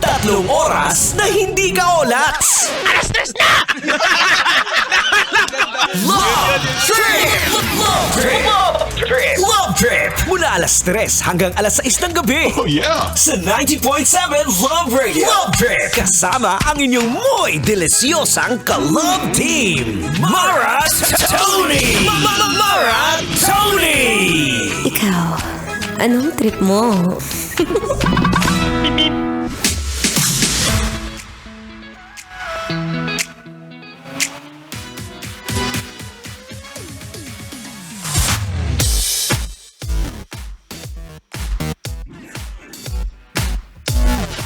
Tatlong oras na hindi ka olats. Alas 3 na! Love Trip! Love Trip! Love Trip! Mula alas 3 hanggang alas 6 ng gabi. Oh yeah! Sa 90.7 Love Radio. Love Trip! Kasama ang inyong muy delisyosang ka-love team. Mara Tony! Mara Tony! Ikaw, anong trip mo?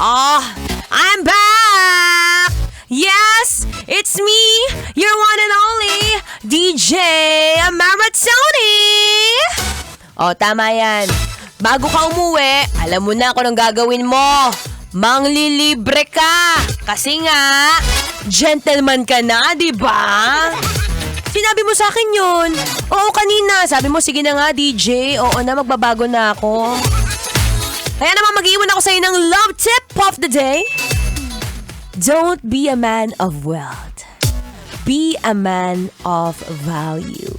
Oh, I'm back! Yes, it's me, your one and only DJ Maratoni! Oh, tama yan. Bago ka umuwi, alam mo na kung anong gagawin mo. Manglilibre ka. Kasi nga, gentleman ka na, di ba? Sinabi mo sa akin yun. Oo, kanina. Sabi mo, sige na nga, DJ. Oo na, magbabago na ako. Kaya naman mag-iwan ako sa'yo ng love tip of the day. Don't be a man of wealth. Be a man of value.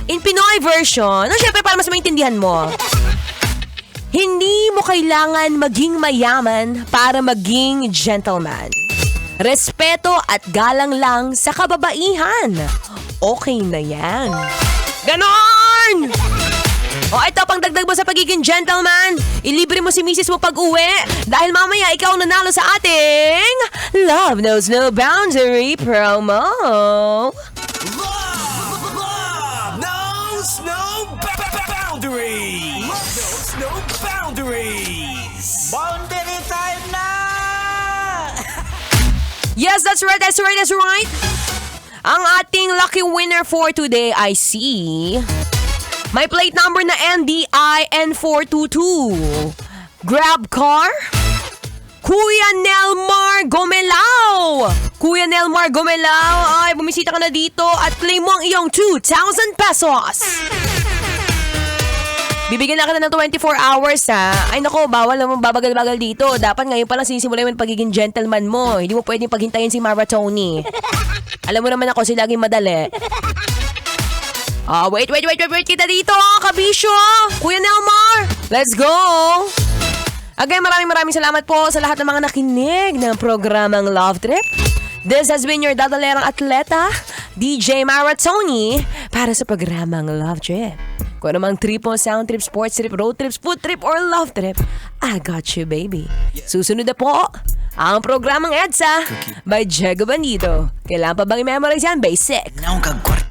In Pinoy version, syempre para mas maintindihan mo, hindi mo kailangan maging mayaman para maging gentleman. Respeto at galang lang sa kababaihan. Okay na yan. Ganon! O ito, pang dagdag mo sa pagiging gentleman, ilibre mo si misis mo pag-uwi dahil mamaya ikaw nanalo sa ating Love Knows No Boundary promo. Love knows no boundaries. Love knows no boundaries. Boundary time na! Yes, that's right. Ang ating lucky winner for today I see. May plate number na NDIN422. Grab car. Kuya Nelmar Gomelao. Kuya Nelmar Gomelao, ay bumisita ka na dito at claim mo ang iyong 2,000 pesos. Bibigyan na ka na ng 24 hours ha. Ay nako, bawal naman babagal-bagal dito. Dapat ngayon palang sisimulan mo yung pagiging gentleman mo. Hindi mo pwedeng paghintayin si Maratoni. Alam mo naman ako, si laging madali. Wait kita dito, kabisyo. Kuya Nelmar, let's go. Again, maraming salamat po sa lahat ng mga nakinig ng programang Love Trip. This has been your dadalerang atleta, DJ Maratoni, para sa programang Love Trip. Kung anumang trip mo, sound trip, sports trip, road trips, food trip, or love trip, I got you, baby. Susunod na po ang programang EDSA by Diego Bandido. Kailangan pa bang i-memorize yan? Basic. Naong kagkwar